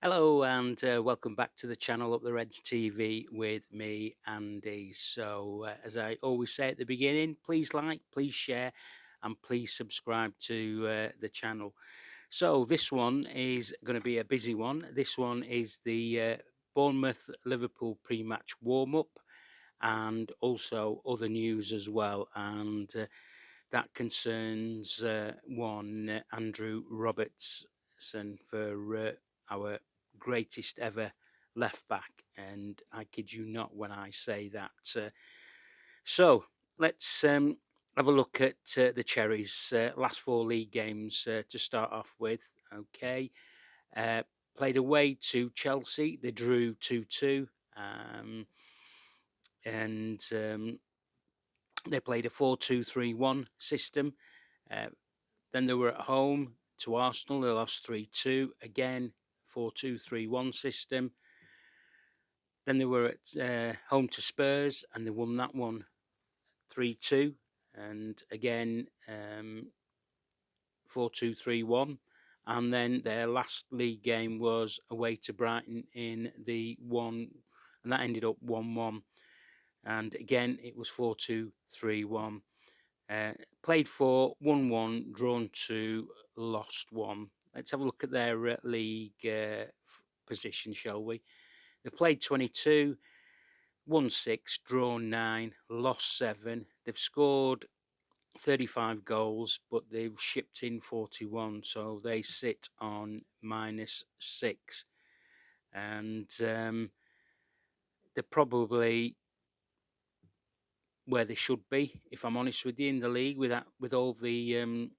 Hello and welcome back to the channel Up the Reds TV with me, Andy. As I always say at the beginning, please like, please share, and please subscribe to the channel. So, this one is going to be a busy one. This one is the Bournemouth Liverpool pre match warm up and also other news as well. And that concerns Andrew Robertson for our greatest ever left back, and I kid you not when I say that. So let's have a look at the Cherries' last four league games to start off with. Okay, uh, played away to Chelsea, they drew 2-2, and they played a 4-2-3-1 system. Uh, Then they were at home to Arsenal. They lost 3-2. Again, 4-2-3-1 system. Then they were at home to Spurs and they won that one 3-2. And again, 4-2-3-1. And then their last league game was away to Brighton in the one, and that ended up 1-1. And again, it was 4-2-3-1. Uh, Played 4, won 1, drawn 2, lost 1. Let's have a look at their league position, shall we? They've played 22, won 6, drawn 9, lost 7. They've scored 35 goals, but they've shipped in 41, so they sit on -6. And they're probably where they should be, if I'm honest with you, in the league with all the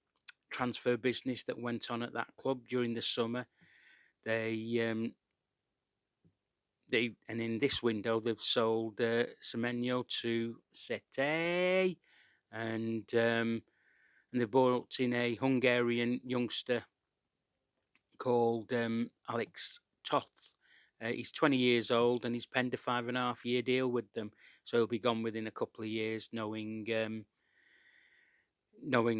transfer business that went on at that club during the summer. They and in this window they've sold Semenyo to Sete, and they brought in a Hungarian youngster called Alex Toth. He's 20 years old and he's penned a 5.5 year deal with them, so he'll be gone within a couple of years, knowing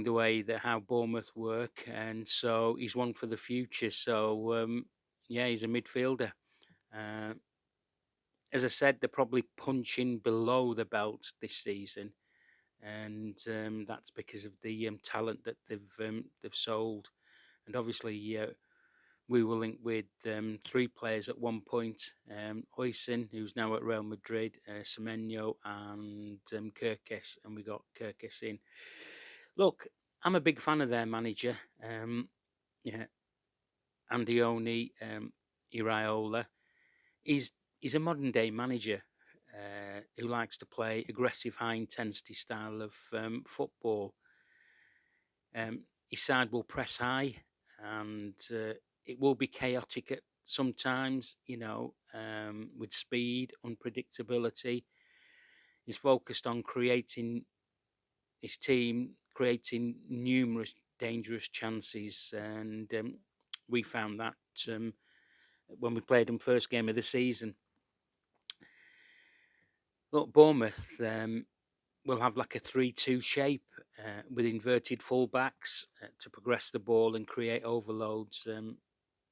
the way that how Bournemouth work, and so he's one for the future. So yeah, he's a midfielder. Uh, as I said, they're probably punching below the belt this season, and that's because of the talent that they've sold. And obviously, we were linked with three players at one point: Huysen, who's now at Real Madrid, Semenyo, and Kirkes, and we got Kirkes in. Look, I'm a big fan of their manager. Yeah, Andioni Iraola. He's he's a modern day manager who likes to play aggressive, high intensity style of football. His side will press high, and it will be chaotic at sometimes. With speed, unpredictability. He's focused on creating his team, creating numerous dangerous chances, and we found that when we played them first game of the season. Look, Bournemouth will have like a 3-2 shape with inverted fullbacks to progress the ball and create overloads.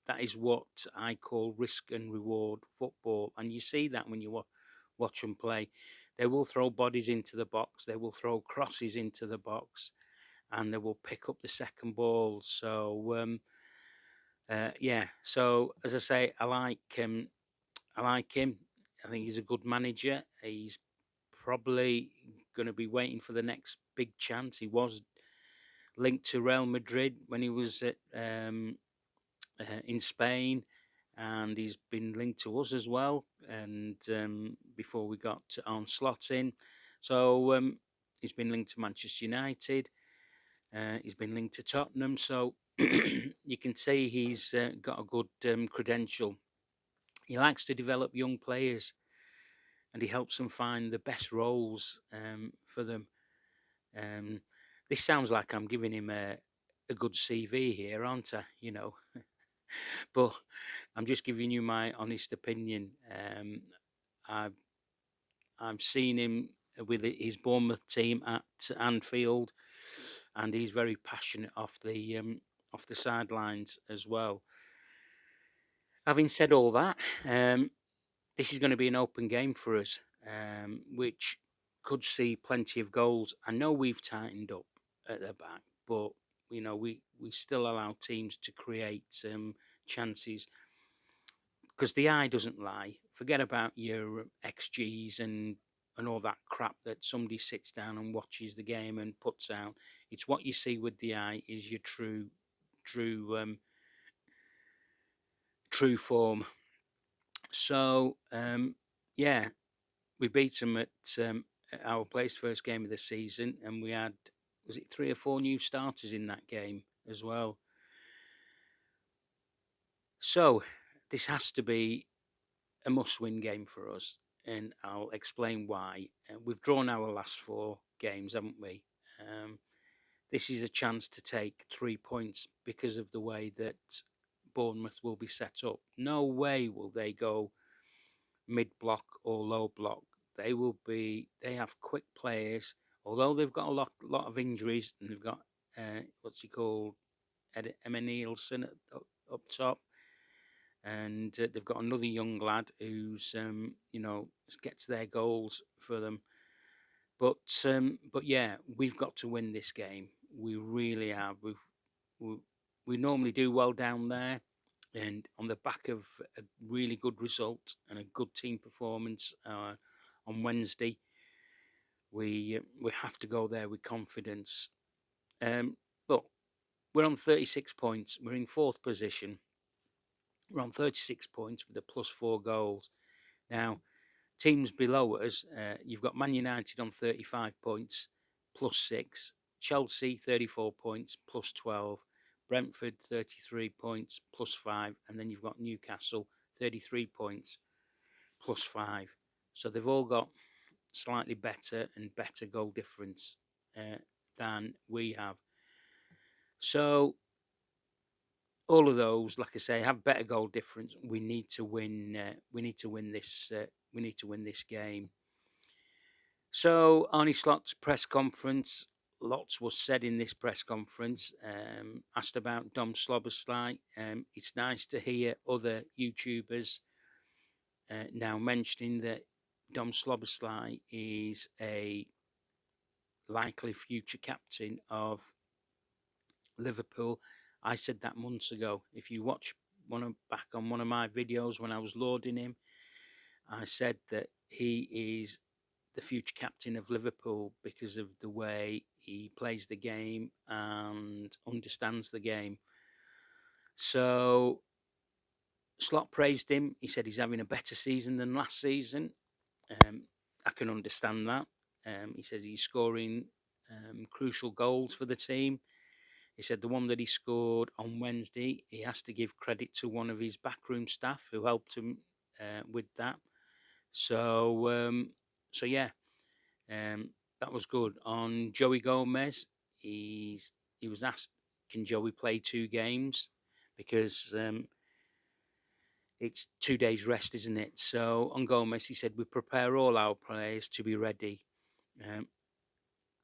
That is what I call risk and reward football, and you see that when you watch them play. They will throw bodies into the box, they will throw crosses into the box, and they will pick up the second ball. So yeah. So as I say, I like him. I think he's a good manager. He's probably going to be waiting for the next big chance. He was linked to Real Madrid when he was in Spain, and he's been linked to us as well. And before we got Onslaught in, so he's been linked to Manchester United. He's been linked to Tottenham, so you can see he's got a good credential. He likes to develop young players, and he helps them find the best roles for them. Um, this sounds like I'm giving him a good CV here, aren't I? But I'm just giving you my honest opinion. I've I've seen him with his Bournemouth team at Anfield, and he's very passionate off the sidelines as well. Having said all that, this is going to be an open game for us, which could see plenty of goals. I know we've tightened up at the back, but we still allow teams to create chances because the eye doesn't lie. Forget about your XGs and all that crap that somebody sits down and watches the game and puts out. It's what you see with the eye is your true true form. So yeah, we beat them at our place first game of the season, and we had, was it 3 or 4 new starters in that game as well. So this has to be a must-win game for us, and I'll explain why. We've drawn our last 4 games, haven't we? This is a chance to take 3 points because of the way that Bournemouth will be set up. No way will they go mid block or low block. They have quick players, although they've got a lot of injuries, and they've got what's he called, Emma Nielsen up top, and they've got another young lad who's gets their goals for them. But yeah, we've got to win this game. We really have. We normally do well down there, and on the back of a really good result and a good team performance on Wednesday, we have to go there with confidence. Look, we're on 36 points. We're in 4th position. We're on 36 points with a +4 goals. Now, teams below us, you've got Man United on 35 points, +6. Chelsea, 34 points, +12. Brentford, 33 points, +5. And then you've got Newcastle, 33 points, +5. So they've all got slightly better and better goal difference than we have. So all of those, like I say, have better goal difference. We need to win. We need to win this. We need to win this game. So Arnie Slot's press conference, lots was said in this press conference. Asked about Dom Slobbersley. It's nice to hear other YouTubers now mentioning that Dom Slobbersley is a likely future captain of Liverpool. I said that months ago. If you watch back on one of my videos when I was lauding him, I said that he is the future captain of Liverpool because of the way he plays the game and understands the game. So Slot praised him. He said he's having a better season than last season. I can understand that. He says he's scoring crucial goals for the team. He said the one that he scored on Wednesday, he has to give credit to one of his backroom staff who helped him with that. So yeah, that was good. On Joey Gomez, he was asked, can Joey play 2 games? Because it's 2 days rest, isn't it? So on Gomez, he said, we prepare all our players to be ready.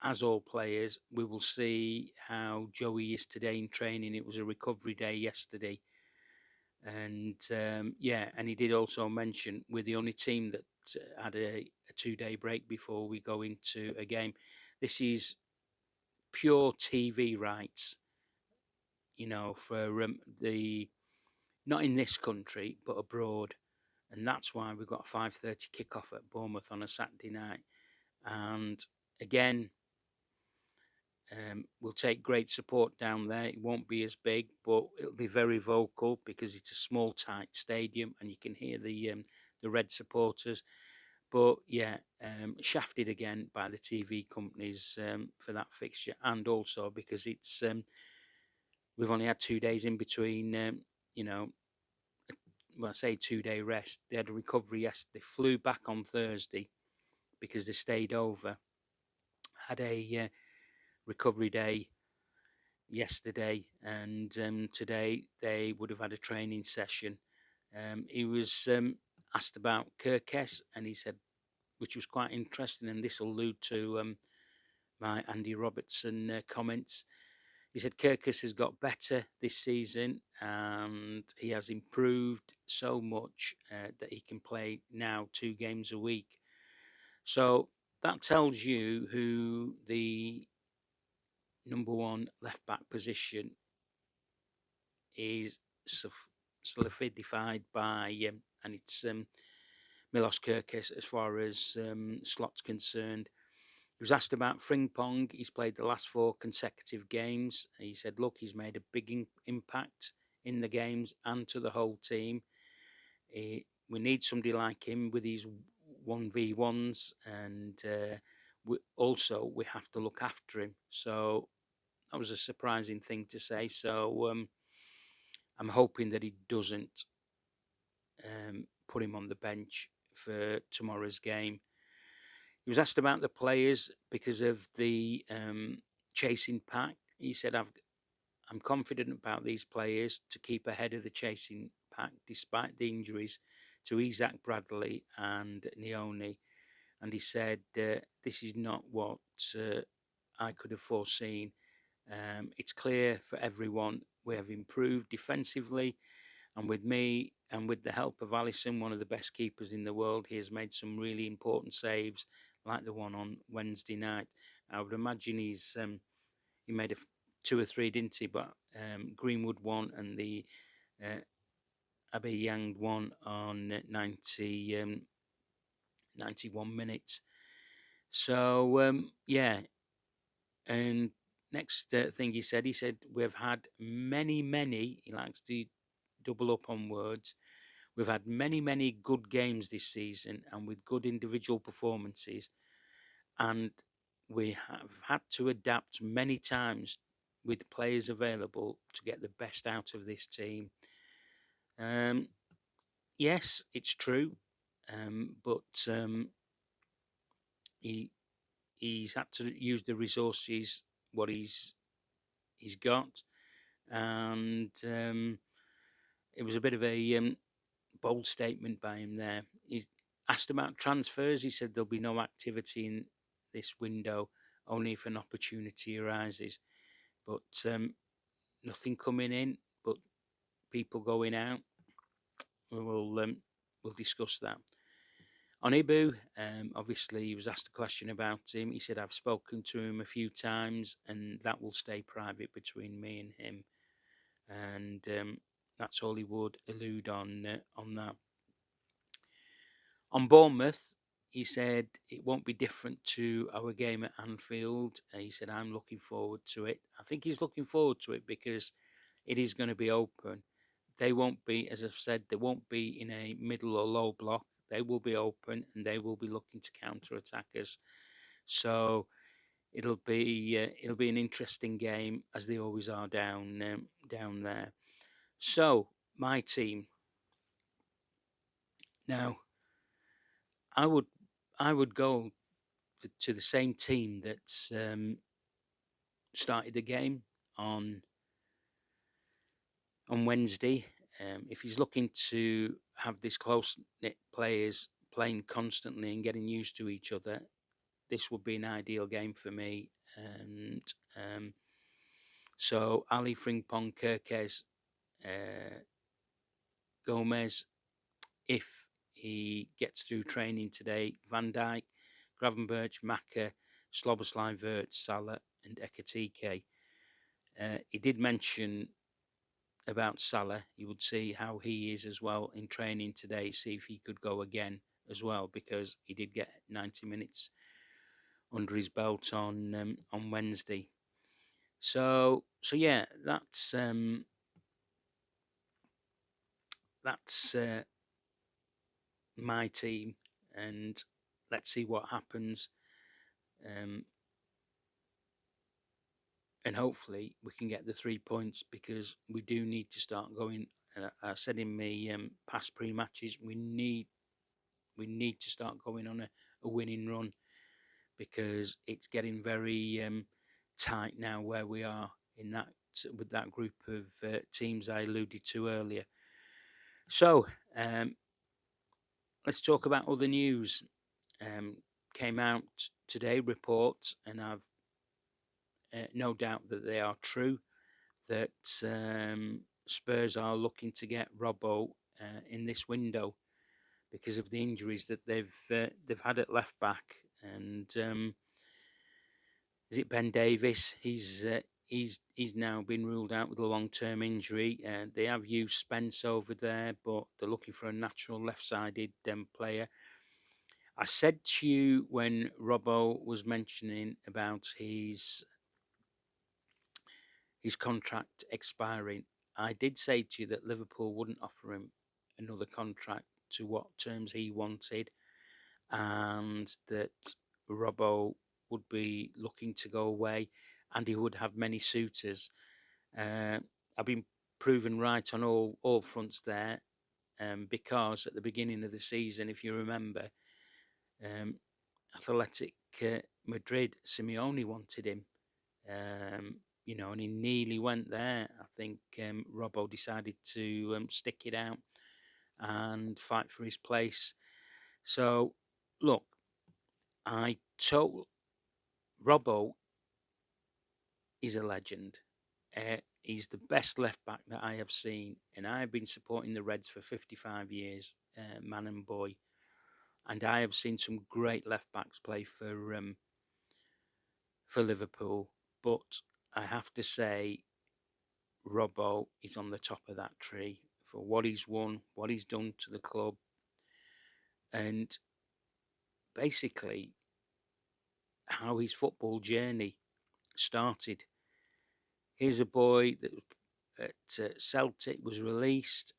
As all players, we will see how Joey is today in training. It was a recovery day yesterday. And and he did also mention we're the only team that had a 2-day break before we go into a game. This is pure TV rights, for the not in this country but abroad, and that's why we've got a 5:30 kickoff at Bournemouth on a Saturday night. And again, we'll take great support down there. It won't be as big, but it'll be very vocal because it's a small, tight stadium, and you can hear the red supporters. But yeah, shafted again by the TV companies for that fixture, and also because it's we've only had 2 days in between. When I say 2-day rest, they had a recovery yesterday. They flew back on Thursday because they stayed over. Had a recovery day yesterday, and today they would have had a training session. He was asked about Kirkes, and he said, which was quite interesting, and this will allude to my Andy Robertson comments. He said Kirkus has got better this season and he has improved so much that he can play now 2 games a week. So that tells you who the number one left back position is solidified by, and it's Milos Kirkus as far as slots concerned. He was asked about Frimpong. He's played the last 4 consecutive games. He said, look, he's made a big impact in the games and to the whole team. We need somebody like him with these 1v1s, and we have to look after him. So that was a surprising thing to say. So I'm hoping that he doesn't put him on the bench for tomorrow's game. He was asked about the players because of the chasing pack. He said, I'm confident about these players to keep ahead of the chasing pack despite the injuries to Isaac Bradley and Neone. And he said, this is not what I could have foreseen. It's clear for everyone we have improved defensively, and with me and with the help of Alisson, one of the best keepers in the world, he has made some really important saves, like the one on Wednesday night. I would imagine he made 2 or 3, didn't he? But Greenwood one and the uh, Aubameyang one on 91 minutes. So yeah, and next thing he said, we've had many. He likes to double up on words. We've had many good games this season and with good individual performances, and we have had to adapt many times with players available to get the best out of this team. Yes, it's true, but he's had to use the resources what he's got, and it was a bit of a bold statement by him there. He's asked about transfers. He said there'll be no activity in this window, only if an opportunity arises. But nothing coming in, but people going out. We'll discuss that. On Ibu, obviously, he was asked a question about him. He said, I've spoken to him a few times, and that will stay private between me and him. And that's all he would allude on that. On Bournemouth, he said it won't be different to our game at Anfield. He said, I'm looking forward to it. I think he's looking forward to it because it is going to be open. They won't be, as I've said, they won't be in a middle or low block. They will be open and they will be looking to counter attack us. So it'll be an interesting game, as they always are down there. So my team now, I would go to the same team that's started the game on Wednesday. If he's looking to have this close knit players playing constantly and getting used to each other, this would be an ideal game for me. And so Ali, Frimpong, Kirkes, uh, Gomez, if he gets through training today, Van Dijk, Gravenberch, Maka, Sloboslai, Wirtz, Salah, and Ekatike. He did mention about Salah. He would see how he is as well in training today, see if he could go again as well, because he did get 90 minutes under his belt on Wednesday. So yeah, that's my team, and let's see what happens. And hopefully we can get the 3 points, because we do need to start going. I said in my past pre-matches, we need to start going on a winning run, because it's getting very tight now where we are in that with that group of teams I alluded to earlier. So let's talk about other news. Came out today, reports, and I've no doubt that they are true, that Spurs are looking to get Robbo in this window because of the injuries that they've had at left back. And is it Ben Davis? He's now been ruled out with a long-term injury. They have used Spence over there, but they're looking for a natural left-sided player. I said to you when Robbo was mentioning about his contract expiring, I did say to you that Liverpool wouldn't offer him another contract to what terms he wanted, and that Robbo would be looking to go away, and he would have many suitors. I've been proven right on all fronts there, because at the beginning of the season, if you remember, um, Athletic Madrid, Simeone wanted him, and he nearly went there. I think Robbo decided to stick it out and fight for his place. So, look, I told Robbo is a legend. He's the best left back that I have seen, and I have been supporting the Reds for 55 years, man and boy. And I have seen some great left backs play for Liverpool, but I have to say, Robbo is on the top of that tree for what he's won, what he's done to the club, and basically how his football journey started. Here's a boy that at Celtic was released.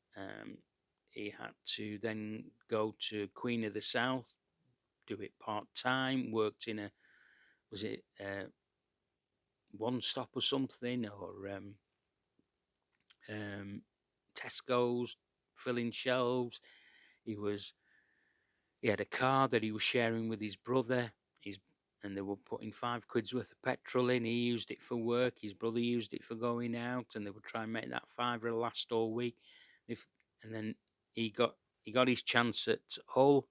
He had to then go to Queen of the South, do it part time, worked in was it One Stop or something, or um, Tesco's, filling shelves. He had a car that he was sharing with his brother. And they were putting £5 worth of petrol in. He used it for work. His brother used it for going out, and they would try and make that fiver last all week. And then he got his chance at Hull,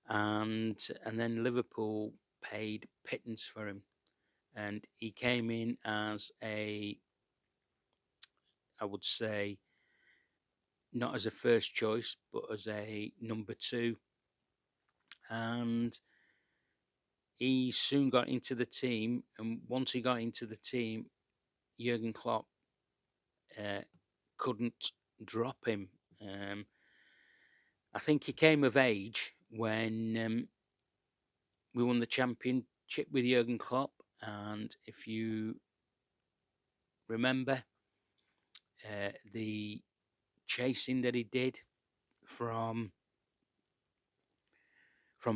and then Liverpool paid pittance for him, and he came in as I would say, not as a first choice, but as a number two, and he soon got into the team. And once he got into the team, Jurgen Klopp couldn't drop him. I think he came of age when we won the championship with Jurgen Klopp, and if you remember the chasing that he did from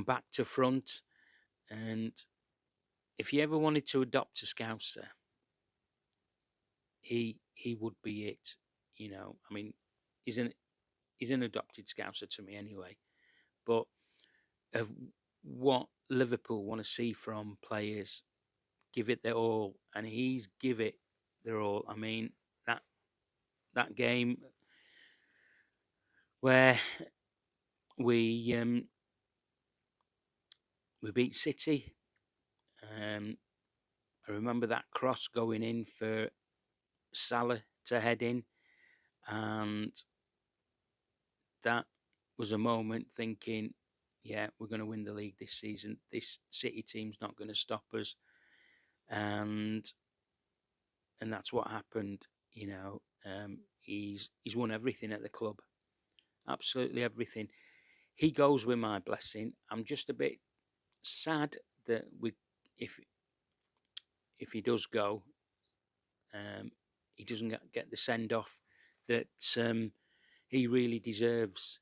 back to front, and if he ever wanted to adopt a Scouser, he would be it. I mean, he's an adopted Scouser to me anyway. But of what Liverpool want to see from players, give it their all, and he's give it their all. I mean, that game where we beat City, I remember that cross going in for Salah to head in, and that was a moment thinking, yeah, we're going to win the league this season. This City team's not going to stop us, and that's what happened. He's won everything at the club, absolutely everything. He goes with my blessing. I'm just a bit sad that if he does go, he doesn't get the send off that he really deserves.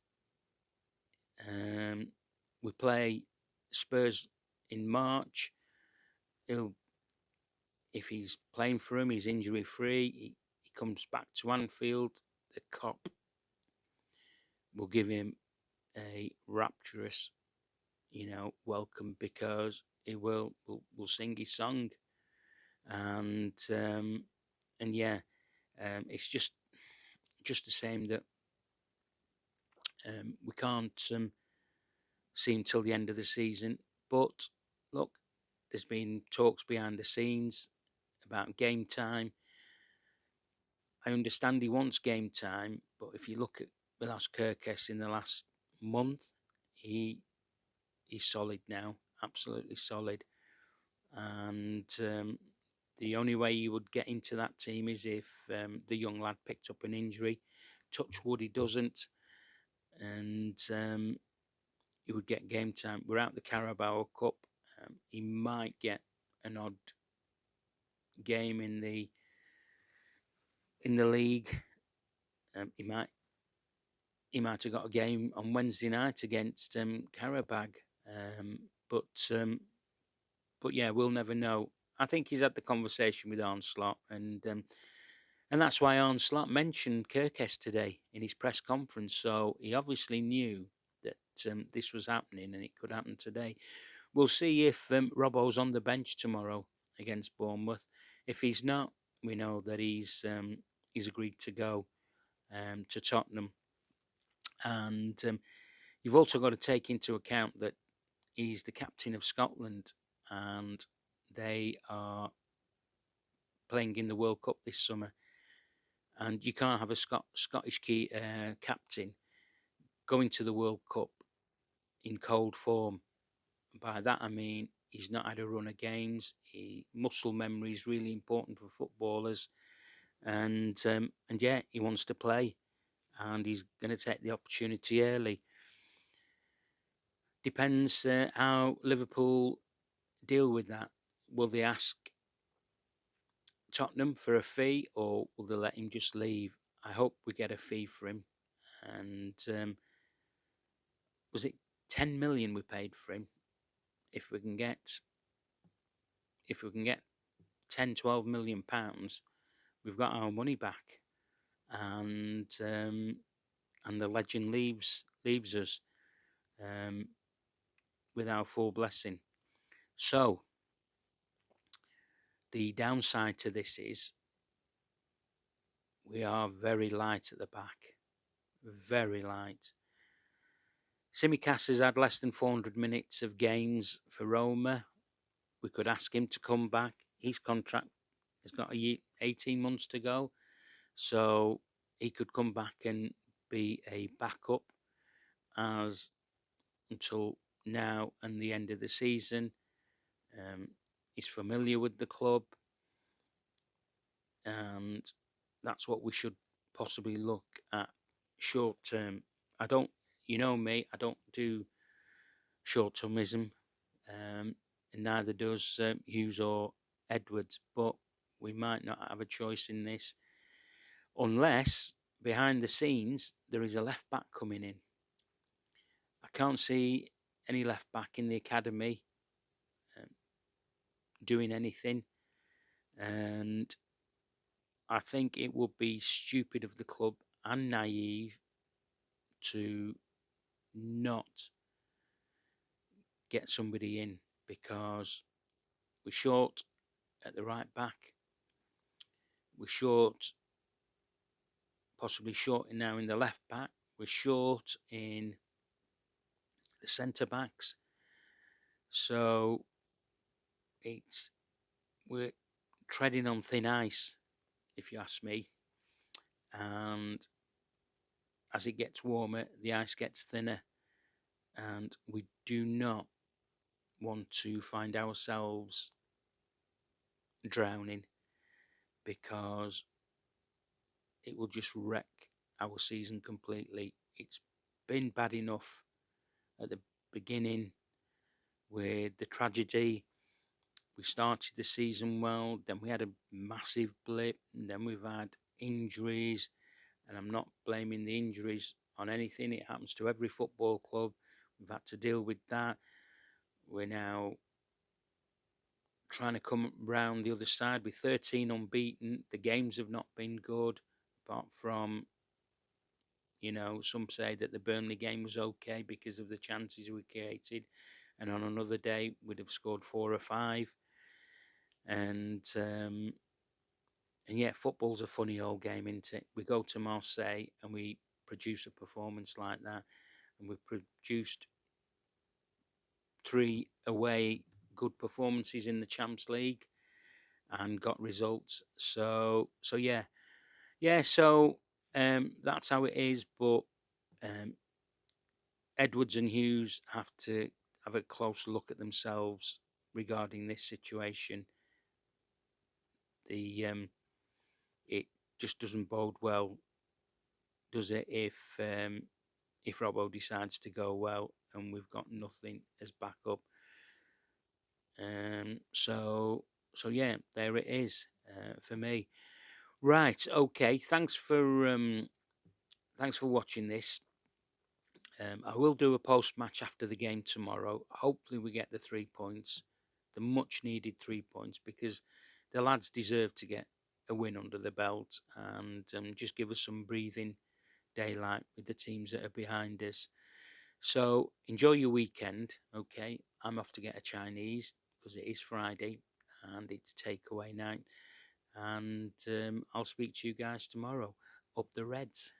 We play Spurs in March. If he's playing for him, he's injury free. He comes back to Anfield. The Kop will give him a rapturous, welcome, because he will sing his song, and yeah, it's just a shame that we can't see him till the end of the season. But look, there's been talks behind the scenes. about game time. I understand he wants game time, but if you look at Milos Kerkez in the last month, he's solid now, absolutely solid. And the only way you would get into that team is if the young lad picked up an injury. Touch wood, he doesn't, and he would get game time. We're out the Carabao Cup. He might get an odd game in the league. He might have got a game on Wednesday night against Karabag, but but yeah, we'll never know. I think he's had the conversation with Arne Slot, and that's why Arne Slot mentioned Kerkez today in his press conference. So he obviously knew that this was happening, and it could happen today. We'll see if Robbo's on the bench tomorrow against Bournemouth. If he's not, we know that he's agreed to go to Tottenham. And you've also got to take into account that he's the captain of Scotland, and they are playing in the World Cup this summer. And you can't have a Scottish captain going to the World Cup in cold form. By that I mean he's not had a run of games. Muscle memory is really important for footballers, and yeah, he wants to play, and he's going to take the opportunity early. Depends how Liverpool deal with that. Will they ask Tottenham for a fee, or will they let him just leave? I hope we get a fee for him. And was it 10 million we paid for him? If we can get 10, 12 million pounds, we've got our money back, and the legend leaves us with our full blessing. So the downside to this is we are very light at the back, very light. Tsimikas has had less than 400 minutes of games for Roma. We could ask him to come back. His contract has got 18 months to go, so he could come back and be a backup as until now and the end of the season. He's familiar with the club, and that's what we should possibly look at short term. I don't, you know me, I don't do short termism, and neither does Hughes or Edwards, but we might not have a choice in this unless behind the scenes there is a left back coming in. I can't see any left back in the academy doing anything, and I think it would be stupid of the club and naive to not get somebody in, because we're short at the right back, we're short, possibly short now in the left back, we're short in the centre backs. So we're treading on thin ice, if you ask me. And as it gets warmer, the ice gets thinner, and we do not want to find ourselves drowning, because it will just wreck our season completely. It's been bad enough at the beginning with the tragedy. We started the season well, then we had a massive blip, and then we've had injuries, and I'm not blaming the injuries on anything. It happens to every football club. We've had to deal with that. We're now trying to come round the other side with 13 unbeaten. The games have not been good, apart from, some say that the Burnley game was okay because of the chances we created, and on another day we'd have scored 4 or 5. And yet football's a funny old game, isn't it? We go to Marseille and we produce a performance like that, and we've produced 3 away good performances in the Champions League, and got results. So yeah, yeah. So that's how it is. But um, Edwards and Hughes have to have a close look at themselves regarding this situation. The It just doesn't bode well, does it? If Robbo decides to go well and we've got nothing as backup. So yeah, there it is for me. Right, okay. Thanks for watching this. I will do a post match after the game tomorrow. Hopefully, we get the 3 points, the much needed 3 points, because the lads deserve to get a win under the belt and just give us some breathing daylight with the teams that are behind us. So enjoy your weekend. Okay, I'm off to get a Chinese because it is Friday and it's takeaway night. And I'll speak to you guys tomorrow. Up the Reds.